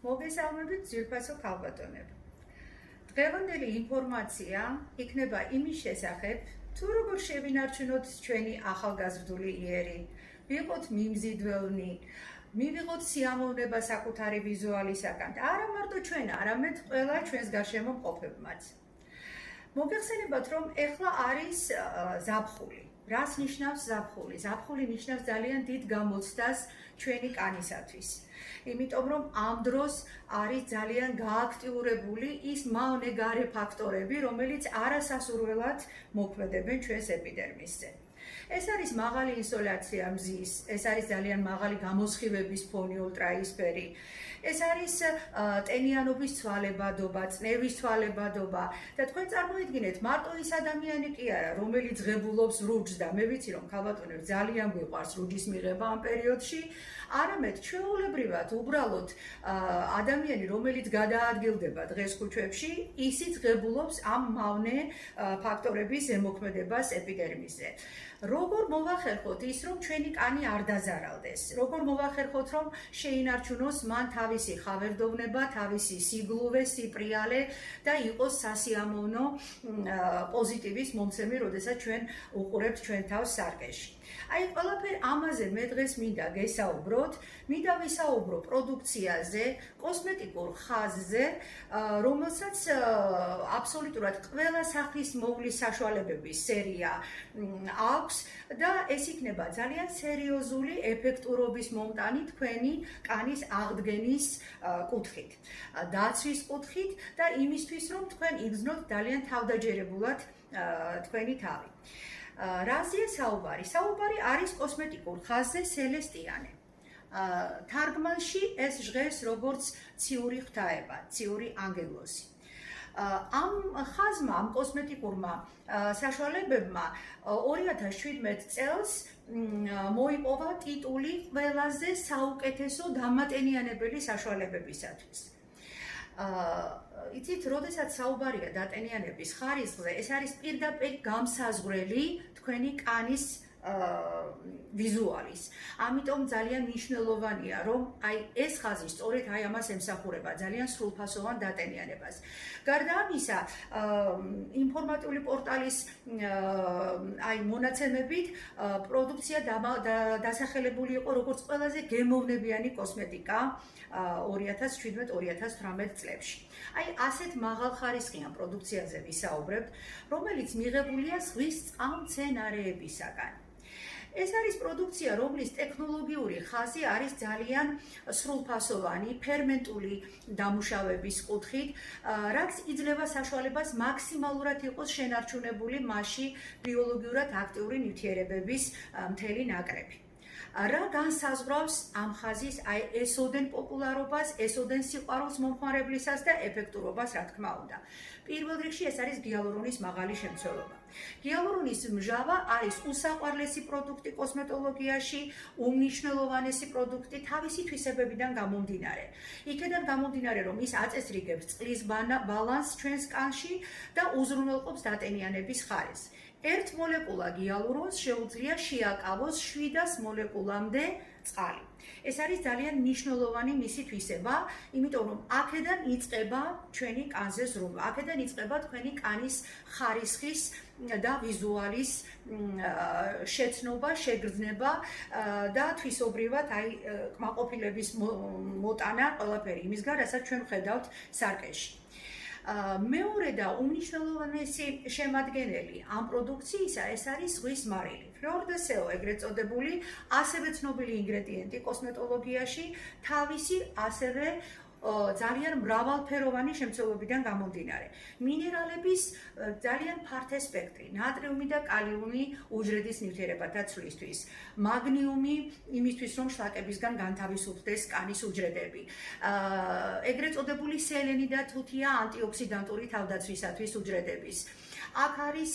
მოგესალმებით ძვირფასო ქალბატონებო. დღევანდელი ინფორმაცია იქნება იმის შესახებ, თუ როგორ შევინარჩუნოთ ჩვენი ახალგაზრდული იერი, ვიყოთ მიმზიდველნი, მივიღოთ სიამოვნება საკუთარი ვიზუალისაგან და არა მარტო ჩვენ, არამედ ყველა ჩვენს გარშემო მყოფებმაც. მოგეხსენებათ, რომ ეხლა არის ზაფხული. რას ნიშნავს ზაფხული? ზაფხული ნიშნავს ძალიან დიდ გამოცდას ჩვენი კანისათვის. იმიტომ რომ ამ დროს არის ძალიან გააქტიურებული ის მავნე გარე ფაქტორები, რომელიც არასასურველად მოქმედებენ ჩვენს ეპიდერმისზე. ეს არის მაღალი ინსოლაცია მზის, ეს არის ძალიან მაღალი გამოსხივების ფონი ულტრაისფერი. ეს არის ტენიანობის ცვალებადობა, წნევის ცვალებადობა და თქვენ წარმოიდგინეთ, მარტო ის ადამიანი კი არა, რომელიც ღებულობს რუჯს და მე ვიცი რომ ქალბატონებს ძალიან გვიყვარს რუჯის მიღება ამ პერიოდში, არამედ ჩვეულებრივად უბრალოდ ადამიანი, რომელიც გადაადგილდება დღეს ქუჩებში, ისიც ღებულობს ამ მავნე ფაქტორების ზემოქმედებას ეპიდერმისზე. როგორ მოვახერხოთ ის, რომ ჩვენი კანი არ დაზარალდეს? როგორ მოვახერხოთ, რომ შეინარჩუნოს მან თავისი ხავერდოვნება, თავისი სიგლუვე, სიპრიალე და იყოს სასიამოვნო პოზიტივის მომცემი, როდესაც ჩვენ უყურებთ ჩვენ თავს სარკეში. აი, ყველაფერ ამაზე მე დღეს მინდა გესაუბროთ, მინდა ვისაუბრო პროდუქციაზე, კოსმეტიკურ ხაზზე, რომელსაც აბსოლუტურად ყველა სახის მოვლის საშუალებების სერია აქვს და ეს იქნება ძალიან სერიოზული ეფექტურობის მომტანი თქვენი კანის აღდგენის კუთხით, დაცვის კუთხით და იმისთვის, რომ თქვენ იგრძნოთ ძალიან თავდაჯერებულად თქვენი თავი. რაზეა საუბარი? საუბარი არის კოსმეტიკურ ხაზზე სელესტიანე. თარგმანში ეს ჟღერს როგორც ციური ღვთაება, ციური ანგელოზი. ამ ხაზმა, ამ კოსმეტიკურმა საშუალებებმა 2017 წელს მოიპოვა ტიტული ყველაზე საუკეთესო დამატენიანებელი საშუალებებისათვის. იცით, როდესაც საუბარია დატენიანების ხარისხზე, ეს არის პირდაპირ გამსაზღვრელი თქვენი კანის ვიზუალის. ამიტომ ძალიან მნიშვნელოვანია, რომ აი ეს ხაზი სწორედ აი ამას ემსახურება, ძალიან სრულფასოვან დატენიანებას. გარდა ამისა, ინფორმატიული პორტალის აი მონაცემებით, პროდუქცია დასახელებული იყო როგორც ყველაზე გემოვნებიანი კოსმეტიკა 2017-2018 წლებში. აი ასეთ მაღალხარისხიან პროდუქციაზე ვისაუბრებთ, რომელიც მიღებულია ზღვის წყალმცენარეებისაგან. ეს არის პროდუქცია, რომლის ტექნოლოგიური ხაზი არის ძალიან სრულფასოვანი, ფერმენტული დამუშავების კუთხით, რაც იძლევა საშუალებას მაქსიმალურად იყოს შენარჩუნებული მასში ბიოლოგიურად აქტიური ნივთიერებების მთელი ნაკრები. რა განსაზღვრავს ამ ხაზის აი ესოდენ პოპულარობას, ესოდენ სიყვარულს მომხმარებლისას და ეფექტურობას, რა თქმა უნდა. პირველ რიგში ეს არის გიალურონის მაღალი შემცველობა. გიალურონის მჟავა არის უსაყვარლესი პროდუქტი კოსმეტოლოგიაში, უმნიშვნელოვანესი პროდუქტი თავისი თვისებებიდან გამომდინარე. იქედან გამომდინარე, რომ ის აწესრიგებს წყლის ბალანსს ჩვენს კანში და უზრუნველყოფს დატენიანების ხარისხს. ერთ მოლეკულა გიალურონს შეუძლია შეაკავოს 700 მოლეკულამდე წყალი. ეს არის ძალიან მნიშვნელოვანი მისი თვისება, იმიტომ რომ აქედან იწყება ჩვენი კანზე ზრუნვა, აქედან იწყება თქვენი კანის ხარისხის და ვიზუალის შეცნობა, შეგრძნება და თვისობრივად აი კმაყოფილების მოტანა ყველაფერი იმისგან, რასაც ჩვენ ვხედავთ სარკეში. მეორე და უმნიშვნელოვანესი შემადგენელი ამ პროდუქციისა ეს არის ზღვის მარილი. ფლორ დე სეო, ეგრეთ წოდებული, ასევე ცნობილი ინგრედიენტი კოსმეტოლოგიაში, თავისი ასევე ძალიან მრავალფეროვანი შემცველობიდან გამომდინარე. მინერალების ძალიან ფართე სპექტრი, ნატრიუმი და კალიუმი უჯრედის ნივთიერებათა ცვლისთვის, მაგნიუმი იმისთვის, რომ შლაკებისგან განთავისუფლდეს კანის უჯრედები. ეგრეთ წოდებული სელენი და თუთია ანტიოქსიდანტური თავდაცვისათვის უჯრედების. აქ არის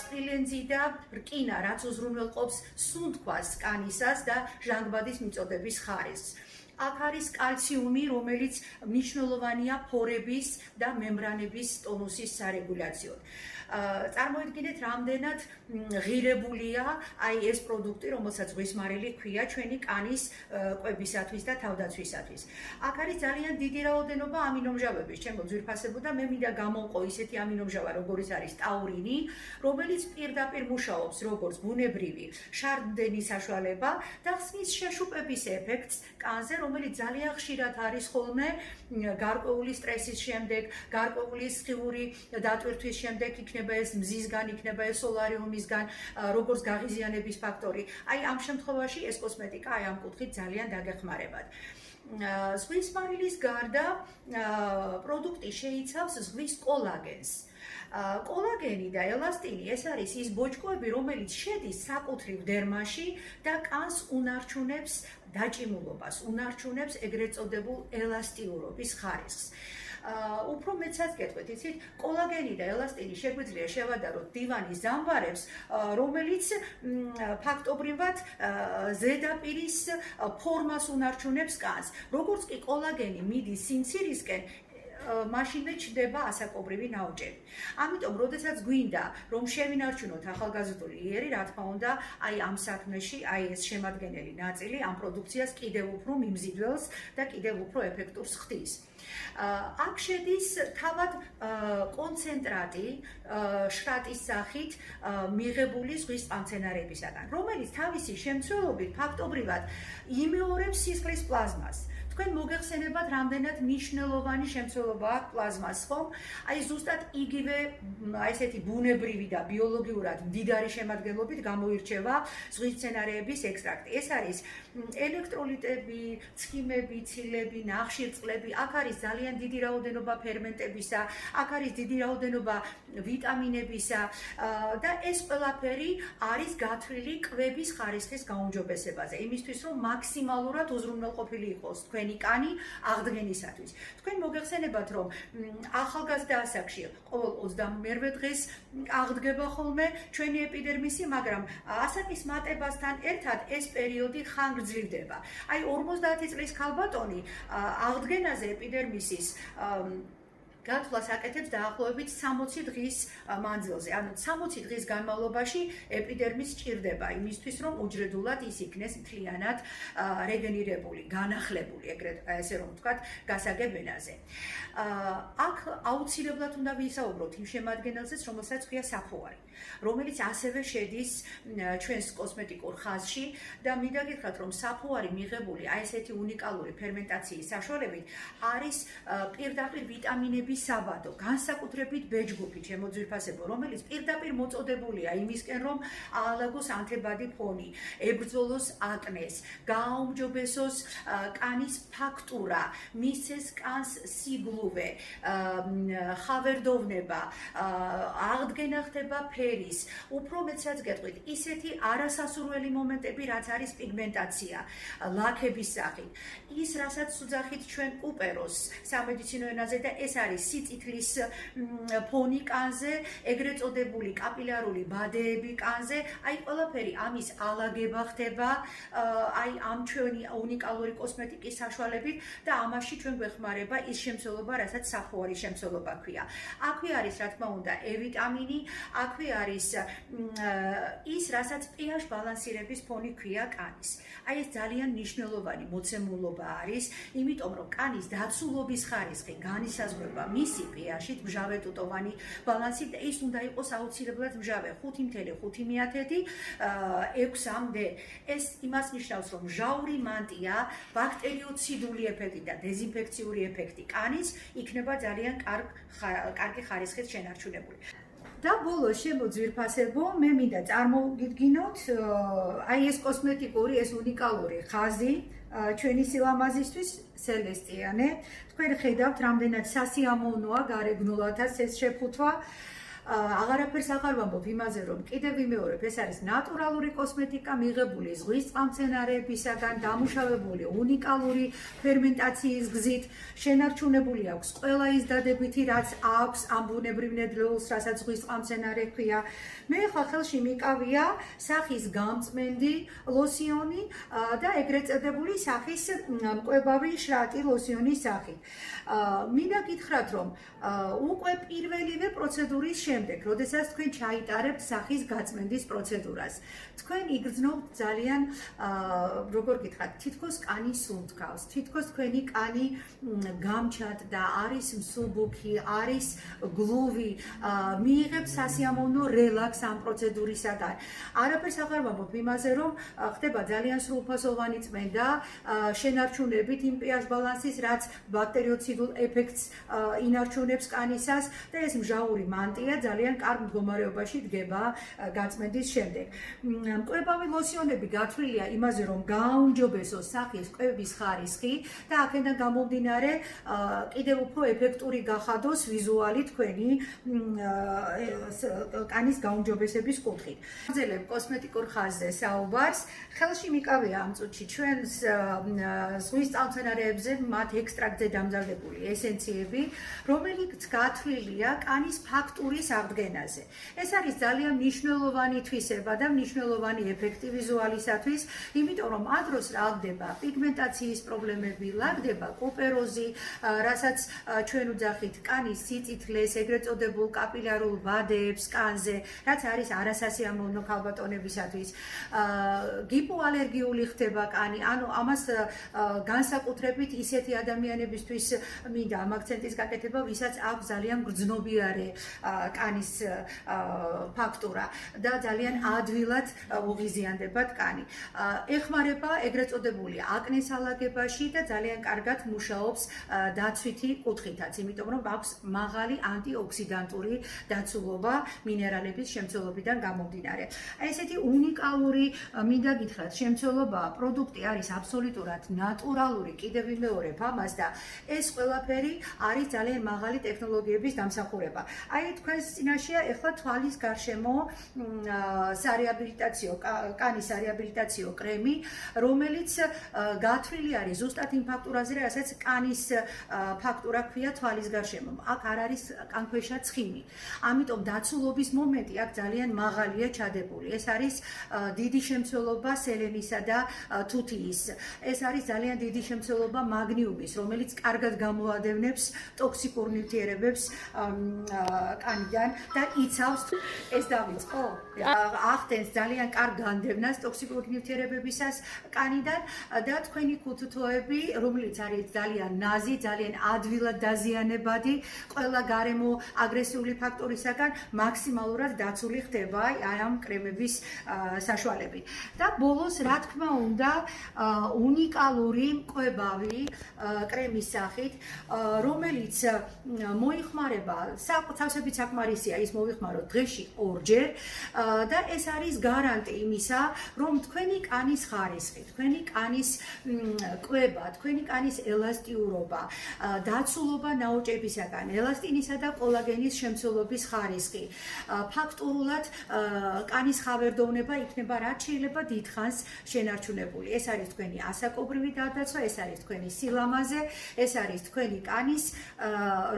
სპილენძი და რკინა, რაც უზრუნველყოფს სუნთქვას კანისას და ჟანგბადის მიწოდების ხარისხს. აქ არის კალციუმი, რომელიც მნიშვნელოვანია ფორების და მემბრანების ტონუსის სარეგულაციოდ. წარმოიდგინეთ, რამდენად ღირებულია აი ეს პროდუქტი, რომელსაც ზღვისმარილი ქვია ჩვენი კანის კვებისათვის და თავდაცვისათვის. აქ არის ძალიან დიდი რაოდენობა ამინომჟავების, ჩემო ძვირფასებო და მე მინდა გამოვყო ისეთი ამინომჟავა, როგორც არის ტაურინი, რომელიც პირდაპირ მუშაობს როგორც ბუნებრივი შარდმდენი საშუალება და ხსნის შეშუპების ეფექტს კანზე, რომელიც ძალიან ხშირად არის ხოლმე გარკვეული სტრესის შემდეგ, გარკვეული სხიური დატვირთვის შემდეგ იქნება ეს მზისგან, იქნება ეს სოლარიუმისგან, როგორც გაღიზიანების ფაქტორი. აი ამ შემთხვევაში ეს კოსმეტიკა აი ამ კუთხით ძალიან დაგეხმარებათ. ზღვის მარილის გარდა პროდუქტი შეიცავს ზღვის კოლაგენს. კოლაგენი და ელასტინი ეს არის ის ბოჭკოები, რომელიც შედის საკუთრივ დერმაში და კანს უნარჩუნებს დაჭიმულობას, უნარჩუნებს ეგრეთ წოდებულ ელასტიურობის ხარისხს. უფრო მეცაც გეტყვით, იცით, კოლაგენი და ელასტინი შეგვიძლია შევადაროთ დივანის ზამბარებს, რომელიც ფაქტობრივად ზედაპირის ფორმას უნარჩუნებს კანს. როგორც კი კოლაგენი მიდის სიმცირისკენ, მაშინვე ჩდება ასაკობრივი ნაოჭები. ამიტომ, როდესაც გვინდა, რომ შევინარჩუნოთ ახალგაზრდული იერი, რა თქმა უნდა, აი ამ საქმეში, აი ეს შემადგენელი ნაწილი ამ პროდუქციას კიდევ უფრო მიმზიდველს და კიდევ უფრო ეფექტურს ხდის. აქ შედის თავად კონცენტრატი შრატის სახით მიღებული ზღვის წყალმცენარეებისაგან, რომელიც თავისი შემცველობით ფაქტობრივად იმეორებს სისხლის პლაზმას. თქვენ მოგეხსენებათ, რამდენად მნიშვნელოვანი შემცველობა აქვს პლაზმას, ხო? აი ზუსტად იგივე აი ესეთი ბუნებრივი და ბიოლოგიურად მდიდარი შემადგენლობით გამოირჩევა ზღვის მცენარეების ექსტრაქტი. ეს არის ელექტროლიტები, ცხიმები, ცილები, ნახშირწყლები, აქ არის ძალიან დიდი რაოდენობა ფერმენტებისა, აქ არის დიდი რაოდენობა ვიტამინებისა და ეს ყველაფერი არის გათვლილი კვების ხარისხის გაუმჯობესებაზე, იმისთვის რომ მაქსიმალურად უზრუნველყოფილი იყოს თქვენი კანი აღდგენისათვის. თქვენ მოგეხსენებათ, რომ ახალგაზრდა ასაკში ყოველ 21 დღეს აღდგება ხოლმე ჩვენი ეპიდერმისი, მაგრამ ასაკის მატებასთან ერთად ეს პერიოდი ხანგრძლივდება. აი 50 წლის ქალბატონი აღდგენაზე ეპიდერმისის გათვლას აკეთებს დაახლოებით 60 დღის მანძილზე. ანუ 60 დღის განმავლობაში ეპიდერმის ჭირდება იმისთვის, რომ უჯრედულად ის იქნეს მთლიანად რეგენერირებული, განახლებული, ეგრეთ ესე რომ ვთქვათ, გასაგებ ენაზე. აქ აუცილებლად უნდა ვისაუბროთ იმ შემადგენელზეც, რომელსაც ქვია საფუარი, რომელიც ასევე შედის ჩვენს კოსმეტიკურ ხაზში და მინდა გითხრათ, რომ საფუარი მიღებული აი ესეთი უნიკალური ფერმენტაციის საშუალებით არის პირდაპირ ვიტამინების საბადო, განსაკუთრებით ბეჯგუფი, ჩემო ძვირფასებო, რომელიც პირდაპირ მოწოდებულია იმისკენ, რომ აალაგოს ანთებადი ფონი, ებრძოლოს აკნეს, გააუმჯობესოს კანის ფაქტურა, მისცეს კანს სიგლუვე, ხავერდოვნება, აღდგენა ხდება ფერის, უფრო მეცაც გეტყვით, ისეთი არასასურველი მომენტები, რაც არის პიგმენტაცია, ლაქების სახით, ის, რასაც უძახით ჩვენ უპეროს სამედიცინო ენაზე და ეს არის სიწითლის ფონი კანზე, ეგრეთ წოდებული კაპილარული ბადეები კანზე, აი ყველაფერი ამის ალაგება ხდება, აი ამ ჩვენი უნიკალური კოსმეტიკის საშუალებით და ამაში ჩვენ გვეხმარება ის შემცველობა, რასაც საფუარის შემცველობა ქვია. აქვე არის, რა თქმა უნდა, E ვიტამინი, აქვე არის ის, რასაც pH ბალანსირების ფონი ქვია კანის. აი ეს ძალიან მნიშვნელოვანი მოცემულობა არის, იმიტომ რომ კანის დაცულობის ხარისხი განისაზღვრება მისი pH-ით, მჟავე ტუტოვანი ბალანსით და ის უნდა იყოს აუცილებლად მჟავე 5.5 6-მდე. ეს იმას ნიშნავს, რომ მჟავური მანტია, ბაქტერიოციდული ეფექტი და დეზინფექციური ეფექტი კანის იქნება ძალიან კარგი ხარისხით შენარჩუნებული. და ბოლოს შემოძვირფასებო, მე მინდა წარმოვიდგინოთ აი ეს კოსმეტიკური, ეს უნიკალური ხაზი ჩვენი სილამაზისთვის, სელესტიანე. თქვენ ხედავთ, რამდენად სასიამოვნოა გარეგნულათაც ეს შეფუთვა. აღარაფერს აღარ ვამბობ იმაზე, რომ კიდევ ვიმეორებ, ეს არის ნატურალური კოსმეტიკა, მიღებული ზღვის წყალმცენარეებისაგან, დამუშავებული უნიკალური ფერმენტაციის გზით, შენარჩუნებული აქვს ყველა ის დადებითი, რაც აქვს ამ ბუნებრივ ნედლეულს, რასაც ზღვის წყალმცენარე ჰქვია. მე ხა ხელში მიკავია სახის გამწმენდი ლოსიონი და ეგრეთ წოდებული სახის მკვებავი შრატი ლოსიონის სახით. მინდა გითხრათ, რომ უკვე პირველივე პროცედურის შემდეგ, როდესაც თქვენ ჩაიტარებთ სახის გაწმენდის პროცედურას, თქვენ იგრძნობთ ძალიან, როგორ გითხრათ, თითქოს კანი სუნთქავს, თითქოს თქვენი კანი გამჩატდა, არის მსუბუქი, არის გლუვი, მიიღებს სასიამოვნო რელაქს ამ პროცედურისაგან. არაფერს აღარ ვამბობ იმაზე, რომ ხდება ძალიან სრულფასოვანი წმენდა, შენარჩუნებით იმ pH ბალანსის, რაც ბაქტერიოციდულ ეფექტს ინარჩუნებს კანისას და ეს მჟავური მანტია ძალიან კარგ მდგომარეობაში დგება გაწმენდის შემდეგ. მკვებავი ლოსიონები გათვლილია იმაზე, რომ გააუმჯობესოს სახის კვების ხარისხი და აქედან გამომდინარე კიდევ უფრო ეფექტური გახადოს ვიზუალი თქვენი კანის გაუმჯობესების კუთხით. ვაგრძელებ კოსმეტიკურ ხაზზე საუბარს. ხელში მიკავია ამ წუთში ჩვენს ზღვის წყალმცენარეებზე მათ ექსტრაქტზე დამზადებული ესენციები, რომელიც გათვლილია კანის ფაქტურის აღდგენაზე. ეს არის ძალიან მნიშვნელოვანი თვისება და მნიშვნელოვანი ეფექტი ვიზუალისათვის, იმიტომ რომ ამ დროს რა ხდება? პიგმენტაციის პრობლემები, ლაგდება კუპეროზი, რასაც ჩვენ უძახით კანის სიწითლეს, ეგრეთ წოდებულ კაპილარულ ვადეებს კანზე, რაც არის არასასიამოვნო ქალბატონებისათვის. გიპოალერგიული ხდება კანი, ანუ ამას განსაკუთრებით ისეთი ადამიანებისთვის მინდა ამ აქცენტის გაკეთება, ვისაც აქვს ძალიან გრძნობიარე კანის ფაქტურა და ძალიან ადვილად უღიზიანდებათ კანი. ეხმარება ეგრეთ წოდებული აკნეს ალაგებაში და ძალიან კარგად მუშაობს დაცვითი კუთხითაც, იმიტომ რომ აქვს მაღალი ანტიოქსიდანტური დაცულობა მინერალების შემცველობიდან გამომდინარე. ესეთი უნიკალური მინდა გითხრათ შემცველობაა, პროდუქტი არის აბსოლუტურად ნატურალური, კიდევ ვიმეორებ ამას და ეს ყველაფერი არის ძალიან მაღალი ტექნოლოგიების დამსახურება. აი თქვენს წინაშეა ეხლა თვალის გარშემო სარეაბილიტაციო, კანის სარეაბილიტაციო კრემი, რომელიც გათვლილი არის ზუსტად იმ ფაქტურაზე, რასაც კანის ფაქტურა ჰქვია თვალის გარშემო. აქ არ არის კანქვეშა ცხიმი. ამიტომ დაცულობის მომენტი აქ ძალიან მაღალია ჩადებული. ეს არის დიდი შემცველობა სელენისა და თუთიის. ეს არის ძალიან დიდი შემცველობა მაგნიუმის, რომელიც კარგად გამოადევნებს ტოქსიკურ ნივთიერებებს კანიდან და იცავს. ეს დავიწყო? ახდენს ძალიან კარგ განდევნას ტოქსიკურ ნივთიერებებისას კანიდან და თქვენი ქუთუთოები, რომელიც არის ძალიან ნაზი, ძალიან ადვილად დაზიანებადი, ყველა გარემო აგრესიული ფაქტორისაგან მაქსიმალურად დაცული ხდება ამ კრემების საშუალებით. და ბოლოს, რა თქმა უნდა, უნიკალური მკვებავი კრემის სახით, რომელიც მოიხმარება, თავსებით საკმარისია ის მოვიხმაროთ დღეში 2 ჯერ და ეს არის გარანტი იმისა, რომ თქვენი კანის ხარისხი, თქვენი კანის კვება, თქვენი კანის ელასტიურობა, დაცულობა ნაოჭებისაგან, ელასტინისა და კოლაგენის შემცველობის ხარისხი, ფაქტურულად კანის ხავერდოვნება იქნება რაც შეიძლება დიდხანს შენარჩუნებული. ეს არის თქვენი ასაკობრივი გადაცვა, ეს არის თქვენი სილამაზე, ეს არის თქვენი კანის,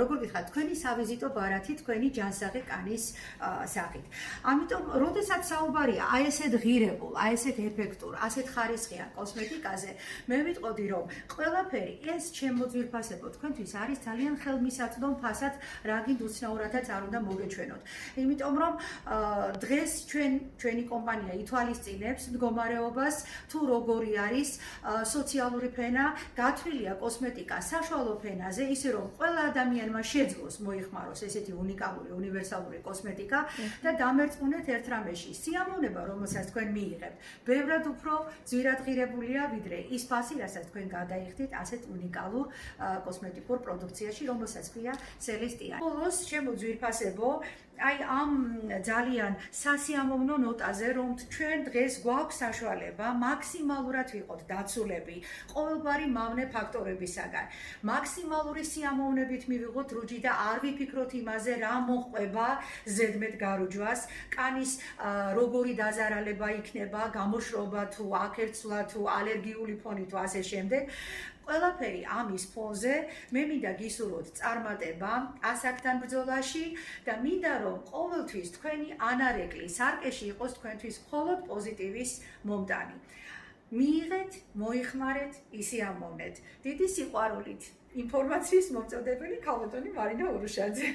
როგორ გითხრათ, თქვენი სავიზიტო ბარათი, თქვენი ჯანსაღი კანის სახით. ამიტომ, როდესაც საუბარია აი ესეთ ღირებულ, აი ესეთ ეფექტურ, ასეთ ხარისხიან კოსმეტიკაზე, მე ვიტყოდი, რომ ყველაფერი ეს ჩემო ძვირფასებო თქვენთვის არის ძალიან ხელმისაწვდომ ფასად, რა გინდ უცნაურადაც არ უნდა მოგეჩვენოთ. იმიტომ რომ დღეს ჩვენი კომპანია ითვალისწინებს მდგომარეობას, თუ როგორი არის სოციალური ფენა, გათვლილია კოსმეტიკა საშუალო ფენაზე, ისე რომ ყველა ადამიანმა შეძლოს მოიხმაროს ესეთი უნიკალური უნივერსალური კოსმეტიკა და დამერწმუნეთ ერთ რამეში, სიამოვნება, რომელსაც თქვენ მიიღებთ, ბევრად უფრო ძვირადღირებულია, ვიდრე ის ფასი, რასაც თქვენ გადაიხდით ასეთ უნიკალურ კოსმეტიკურ პროდუქციაში, რომელსაც ქვია Celestian. ბოლოს, ჩემო ძვირფასებო, აი ამ ძალიან სასიამოვნო ნოტაზე, რომ ჩვენ დღეს გვაქვს საშუალება მაქსიმალურად ვიყოთ დაცულები ყოველგვარი მავნე ფაქტორებისაგან. მაქსიმალური სიამოვნებით მივიღოთ რუჯი და არ ვიფიქროთ იმაზე, რა მოჰყვება მოყვება ზედმეტ გარუჯვას, კანის როგორი დაზარალება იქნება, გამოშრობა თუ აქერცვლა თუ ალერგიული ფონი თუ ასე შემდეგ. ყველაფერი ამის ფონზე მე მინდა გისურვოთ წარმატება ასაკთან ბრძოლაში და მინდა რომ ყოველთვის თქვენი ანარეკლი სარკეში იყოს თქვენთვის მხოლოდ პოზიტივის მომტანი. მიიღეთ, მოიხმარეთ, ისი ამოვნეთ. დიდი სიყვარულით ინფორმაციის მომწოდებელი ქალბატონი მარინა ურუშაძე.